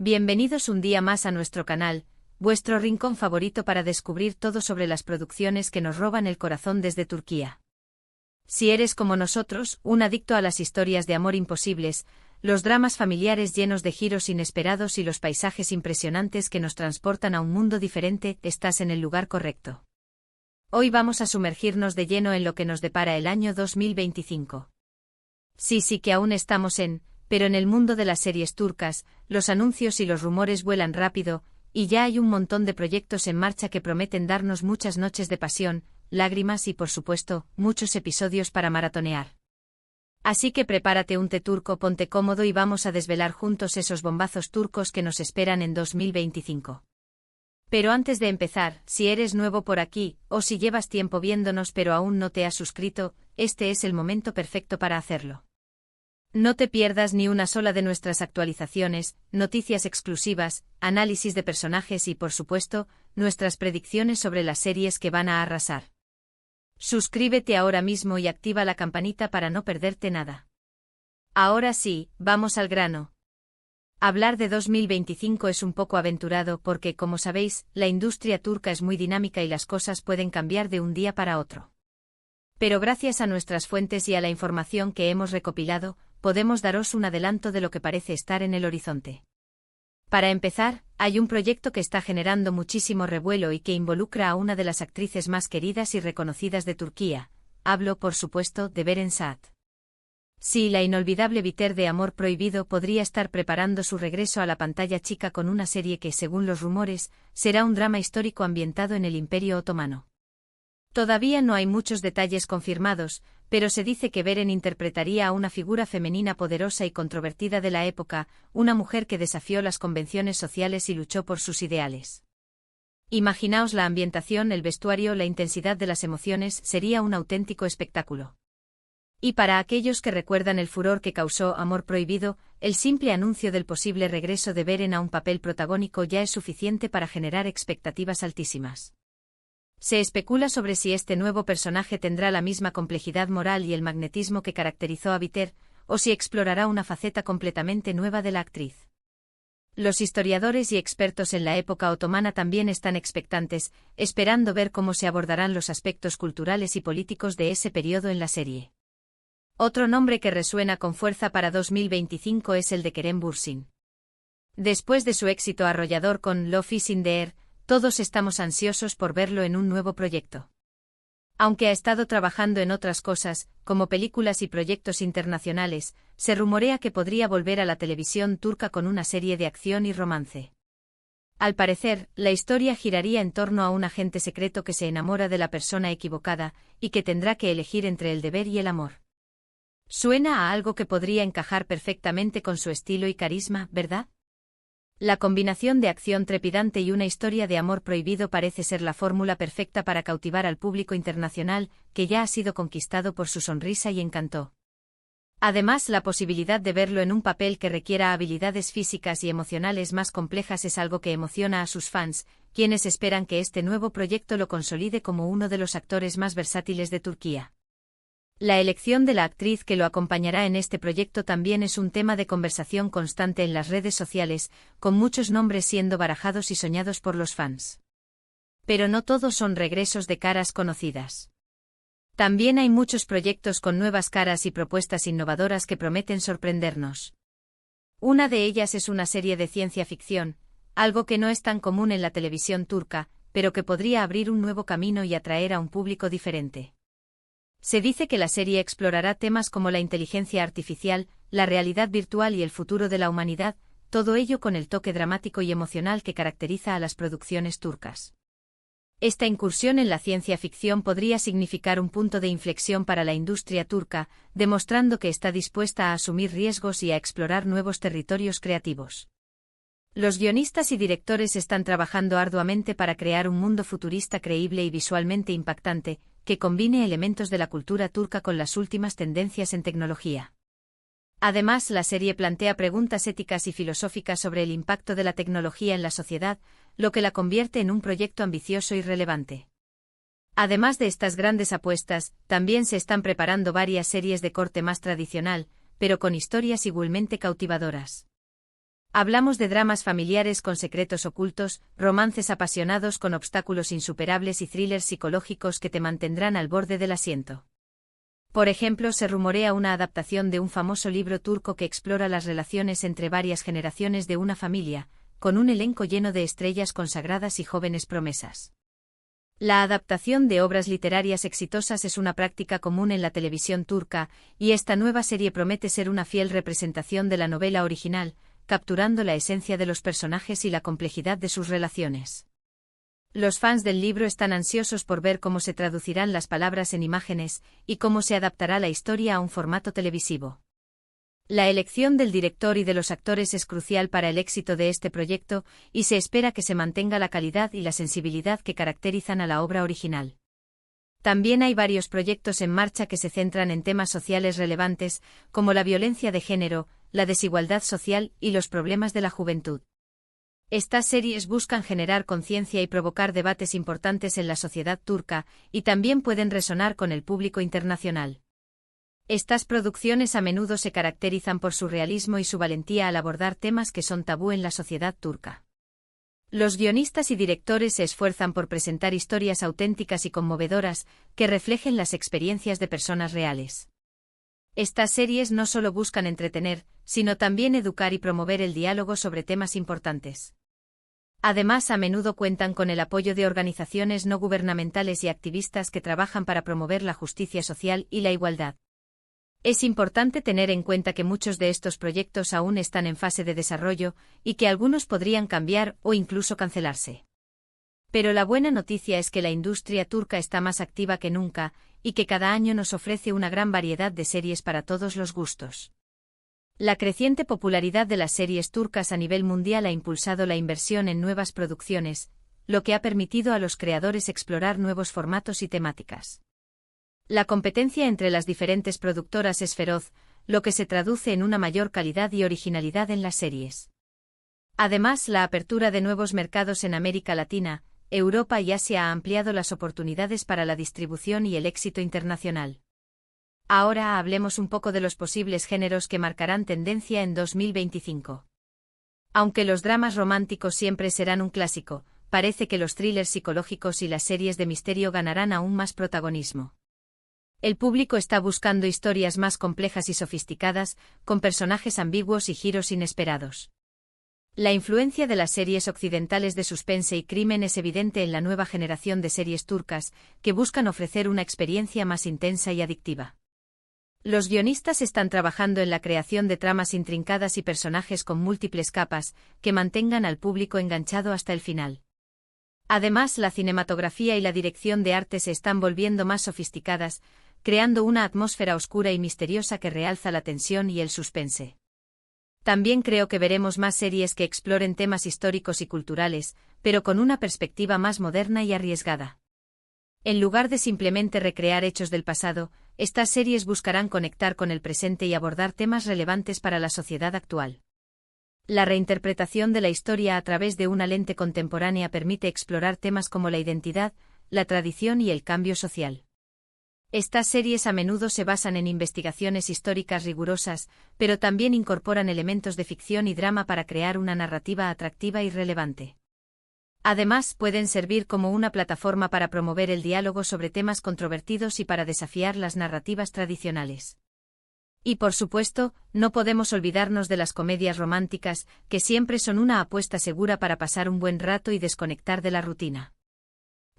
Bienvenidos un día más a nuestro canal, vuestro rincón favorito para descubrir todo sobre las producciones que nos roban el corazón desde Turquía. Si eres como nosotros, un adicto a las historias de amor imposibles, los dramas familiares llenos de giros inesperados y los paisajes impresionantes que nos transportan a un mundo diferente, estás en el lugar correcto. Hoy vamos a sumergirnos de lleno en lo que nos depara el año 2025. Sí que aún estamos pero en el mundo de las series turcas, los anuncios y los rumores vuelan rápido, y ya hay un montón de proyectos en marcha que prometen darnos muchas noches de pasión, lágrimas y por supuesto, muchos episodios para maratonear. Así que prepárate un té turco, ponte cómodo y vamos a desvelar juntos esos bombazos turcos que nos esperan en 2025. Pero antes de empezar, si eres nuevo por aquí, o si llevas tiempo viéndonos pero aún no te has suscrito, este es el momento perfecto para hacerlo. No te pierdas ni una sola de nuestras actualizaciones, noticias exclusivas, análisis de personajes y, por supuesto, nuestras predicciones sobre las series que van a arrasar. Suscríbete ahora mismo y activa la campanita para no perderte nada. Ahora sí, vamos al grano. Hablar de 2025 es un poco aventurado porque, como sabéis, la industria turca es muy dinámica y las cosas pueden cambiar de un día para otro. Pero gracias a nuestras fuentes y a la información que hemos recopilado, podemos daros un adelanto de lo que parece estar en el horizonte. Para empezar, hay un proyecto que está generando muchísimo revuelo y que involucra a una de las actrices más queridas y reconocidas de Turquía. Hablo, por supuesto, de Beren Saat. Sí, la inolvidable Biter de Amor Prohibido podría estar preparando su regreso a la pantalla chica con una serie que, según los rumores, será un drama histórico ambientado en el Imperio Otomano. Todavía no hay muchos detalles confirmados, pero se dice que Beren interpretaría a una figura femenina poderosa y controvertida de la época, una mujer que desafió las convenciones sociales y luchó por sus ideales. Imaginaos la ambientación, el vestuario, la intensidad de las emociones, sería un auténtico espectáculo. Y para aquellos que recuerdan el furor que causó Amor Prohibido, el simple anuncio del posible regreso de Beren a un papel protagónico ya es suficiente para generar expectativas altísimas. Se especula sobre si este nuevo personaje tendrá la misma complejidad moral y el magnetismo que caracterizó a Biter, o si explorará una faceta completamente nueva de la actriz. Los historiadores y expertos en la época otomana también están expectantes, esperando ver cómo se abordarán los aspectos culturales y políticos de ese periodo en la serie. Otro nombre que resuena con fuerza para 2025 es el de Kerem Bürsin. Después de su éxito arrollador con Love is in the Air, todos estamos ansiosos por verlo en un nuevo proyecto. Aunque ha estado trabajando en otras cosas, como películas y proyectos internacionales, se rumorea que podría volver a la televisión turca con una serie de acción y romance. Al parecer, la historia giraría en torno a un agente secreto que se enamora de la persona equivocada, y que tendrá que elegir entre el deber y el amor. Suena a algo que podría encajar perfectamente con su estilo y carisma, ¿verdad? La combinación de acción trepidante y una historia de amor prohibido parece ser la fórmula perfecta para cautivar al público internacional, que ya ha sido conquistado por su sonrisa y encanto. Además, la posibilidad de verlo en un papel que requiera habilidades físicas y emocionales más complejas es algo que emociona a sus fans, quienes esperan que este nuevo proyecto lo consolide como uno de los actores más versátiles de Turquía. La elección de la actriz que lo acompañará en este proyecto también es un tema de conversación constante en las redes sociales, con muchos nombres siendo barajados y soñados por los fans. Pero no todos son regresos de caras conocidas. También hay muchos proyectos con nuevas caras y propuestas innovadoras que prometen sorprendernos. Una de ellas es una serie de ciencia ficción, algo que no es tan común en la televisión turca, pero que podría abrir un nuevo camino y atraer a un público diferente. Se dice que la serie explorará temas como la inteligencia artificial, la realidad virtual y el futuro de la humanidad, todo ello con el toque dramático y emocional que caracteriza a las producciones turcas. Esta incursión en la ciencia ficción podría significar un punto de inflexión para la industria turca, demostrando que está dispuesta a asumir riesgos y a explorar nuevos territorios creativos. Los guionistas y directores están trabajando arduamente para crear un mundo futurista creíble y visualmente impactante, que combine elementos de la cultura turca con las últimas tendencias en tecnología. Además, la serie plantea preguntas éticas y filosóficas sobre el impacto de la tecnología en la sociedad, lo que la convierte en un proyecto ambicioso y relevante. Además de estas grandes apuestas, también se están preparando varias series de corte más tradicional, pero con historias igualmente cautivadoras. Hablamos de dramas familiares con secretos ocultos, romances apasionados con obstáculos insuperables y thrillers psicológicos que te mantendrán al borde del asiento. Por ejemplo, se rumorea una adaptación de un famoso libro turco que explora las relaciones entre varias generaciones de una familia, con un elenco lleno de estrellas consagradas y jóvenes promesas. La adaptación de obras literarias exitosas es una práctica común en la televisión turca, y esta nueva serie promete ser una fiel representación de la novela original, capturando la esencia de los personajes y la complejidad de sus relaciones. Los fans del libro están ansiosos por ver cómo se traducirán las palabras en imágenes y cómo se adaptará la historia a un formato televisivo. La elección del director y de los actores es crucial para el éxito de este proyecto, y se espera que se mantenga la calidad y la sensibilidad que caracterizan a la obra original. También hay varios proyectos en marcha que se centran en temas sociales relevantes, como la violencia de género, la desigualdad social y los problemas de la juventud. Estas series buscan generar conciencia y provocar debates importantes en la sociedad turca, y también pueden resonar con el público internacional. Estas producciones a menudo se caracterizan por su realismo y su valentía al abordar temas que son tabú en la sociedad turca. Los guionistas y directores se esfuerzan por presentar historias auténticas y conmovedoras que reflejen las experiencias de personas reales. Estas series no solo buscan entretener, sino también educar y promover el diálogo sobre temas importantes. Además, a menudo cuentan con el apoyo de organizaciones no gubernamentales y activistas que trabajan para promover la justicia social y la igualdad. Es importante tener en cuenta que muchos de estos proyectos aún están en fase de desarrollo y que algunos podrían cambiar o incluso cancelarse. Pero la buena noticia es que la industria turca está más activa que nunca y que cada año nos ofrece una gran variedad de series para todos los gustos. La creciente popularidad de las series turcas a nivel mundial ha impulsado la inversión en nuevas producciones, lo que ha permitido a los creadores explorar nuevos formatos y temáticas. La competencia entre las diferentes productoras es feroz, lo que se traduce en una mayor calidad y originalidad en las series. Además, la apertura de nuevos mercados en América Latina, Europa y Asia ha ampliado las oportunidades para la distribución y el éxito internacional. Ahora hablemos un poco de los posibles géneros que marcarán tendencia en 2025. Aunque los dramas románticos siempre serán un clásico, parece que los thrillers psicológicos y las series de misterio ganarán aún más protagonismo. El público está buscando historias más complejas y sofisticadas, con personajes ambiguos y giros inesperados. La influencia de las series occidentales de suspense y crimen es evidente en la nueva generación de series turcas, que buscan ofrecer una experiencia más intensa y adictiva. Los guionistas están trabajando en la creación de tramas intrincadas y personajes con múltiples capas, que mantengan al público enganchado hasta el final. Además, la cinematografía y la dirección de arte se están volviendo más sofisticadas, creando una atmósfera oscura y misteriosa que realza la tensión y el suspense. También creo que veremos más series que exploren temas históricos y culturales, pero con una perspectiva más moderna y arriesgada. En lugar de simplemente recrear hechos del pasado, estas series buscarán conectar con el presente y abordar temas relevantes para la sociedad actual. La reinterpretación de la historia a través de una lente contemporánea permite explorar temas como la identidad, la tradición y el cambio social. Estas series a menudo se basan en investigaciones históricas rigurosas, pero también incorporan elementos de ficción y drama para crear una narrativa atractiva y relevante. Además, pueden servir como una plataforma para promover el diálogo sobre temas controvertidos y para desafiar las narrativas tradicionales. Y por supuesto, no podemos olvidarnos de las comedias románticas, que siempre son una apuesta segura para pasar un buen rato y desconectar de la rutina.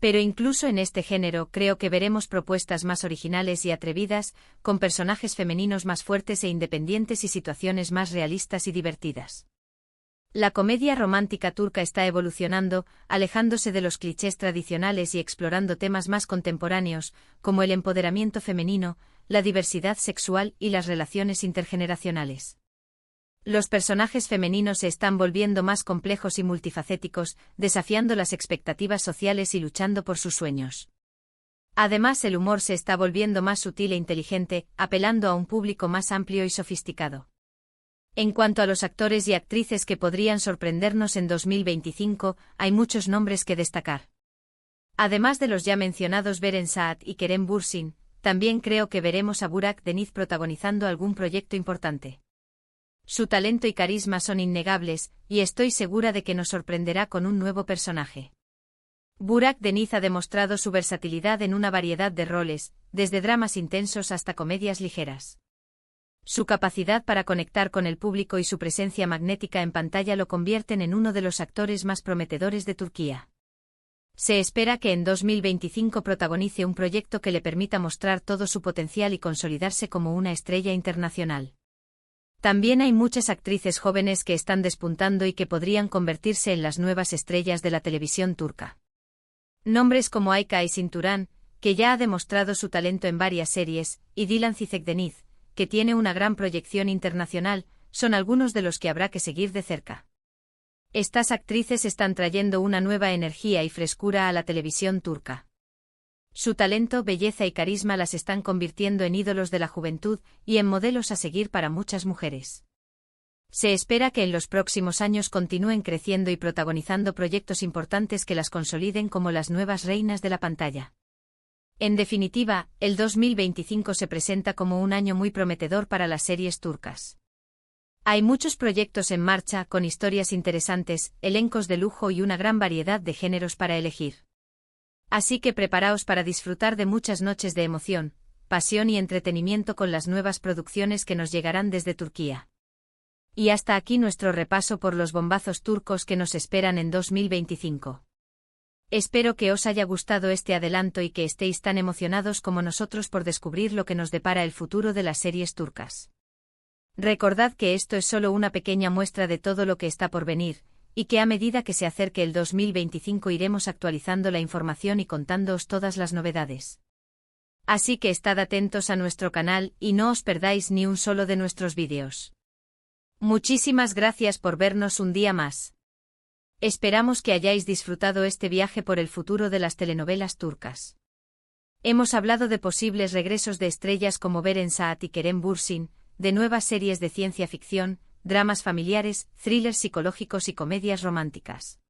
Pero incluso en este género creo que veremos propuestas más originales y atrevidas, con personajes femeninos más fuertes e independientes y situaciones más realistas y divertidas. La comedia romántica turca está evolucionando, alejándose de los clichés tradicionales y explorando temas más contemporáneos, como el empoderamiento femenino, la diversidad sexual y las relaciones intergeneracionales. Los personajes femeninos se están volviendo más complejos y multifacéticos, desafiando las expectativas sociales y luchando por sus sueños. Además, el humor se está volviendo más sutil e inteligente, apelando a un público más amplio y sofisticado. En cuanto a los actores y actrices que podrían sorprendernos en 2025, hay muchos nombres que destacar. Además de los ya mencionados Beren Saat y Kerem Bürsin, también creo que veremos a Burak Deniz protagonizando algún proyecto importante. Su talento y carisma son innegables, y estoy segura de que nos sorprenderá con un nuevo personaje. Burak Deniz ha demostrado su versatilidad en una variedad de roles, desde dramas intensos hasta comedias ligeras. Su capacidad para conectar con el público y su presencia magnética en pantalla lo convierten en uno de los actores más prometedores de Turquía. Se espera que en 2025 protagonice un proyecto que le permita mostrar todo su potencial y consolidarse como una estrella internacional. También hay muchas actrices jóvenes que están despuntando y que podrían convertirse en las nuevas estrellas de la televisión turca. Nombres como Ayka Aysinturan, que ya ha demostrado su talento en varias series, y Dilan Cizek-Deniz, que tiene una gran proyección internacional, son algunos de los que habrá que seguir de cerca. Estas actrices están trayendo una nueva energía y frescura a la televisión turca. Su talento, belleza y carisma las están convirtiendo en ídolos de la juventud y en modelos a seguir para muchas mujeres. Se espera que en los próximos años continúen creciendo y protagonizando proyectos importantes que las consoliden como las nuevas reinas de la pantalla. En definitiva, el 2025 se presenta como un año muy prometedor para las series turcas. Hay muchos proyectos en marcha con historias interesantes, elencos de lujo y una gran variedad de géneros para elegir. Así que preparaos para disfrutar de muchas noches de emoción, pasión y entretenimiento con las nuevas producciones que nos llegarán desde Turquía. Y hasta aquí nuestro repaso por los bombazos turcos que nos esperan en 2025. Espero que os haya gustado este adelanto y que estéis tan emocionados como nosotros por descubrir lo que nos depara el futuro de las series turcas. Recordad que esto es solo una pequeña muestra de todo lo que está por venir, y que a medida que se acerque el 2025 iremos actualizando la información y contándoos todas las novedades. Así que estad atentos a nuestro canal y no os perdáis ni un solo de nuestros vídeos. Muchísimas gracias por vernos un día más. Esperamos que hayáis disfrutado este viaje por el futuro de las telenovelas turcas. Hemos hablado de posibles regresos de estrellas como Beren Saat y Kerem Bürsin, de nuevas series de ciencia ficción, dramas familiares, thrillers psicológicos y comedias románticas.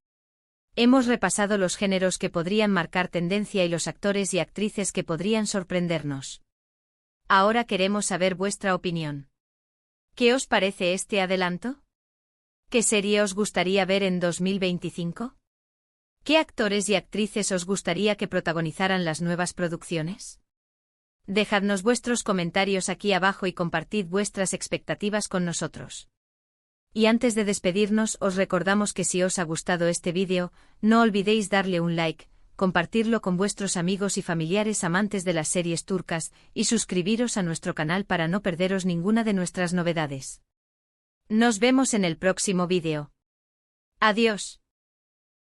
Hemos repasado los géneros que podrían marcar tendencia y los actores y actrices que podrían sorprendernos. Ahora queremos saber vuestra opinión. ¿Qué os parece este adelanto? ¿Qué serie os gustaría ver en 2025? ¿Qué actores y actrices os gustaría que protagonizaran las nuevas producciones? Dejadnos vuestros comentarios aquí abajo y compartid vuestras expectativas con nosotros. Y antes de despedirnos os recordamos que si os ha gustado este vídeo, no olvidéis darle un like, compartirlo con vuestros amigos y familiares amantes de las series turcas, y suscribiros a nuestro canal para no perderos ninguna de nuestras novedades. Nos vemos en el próximo vídeo. Adiós.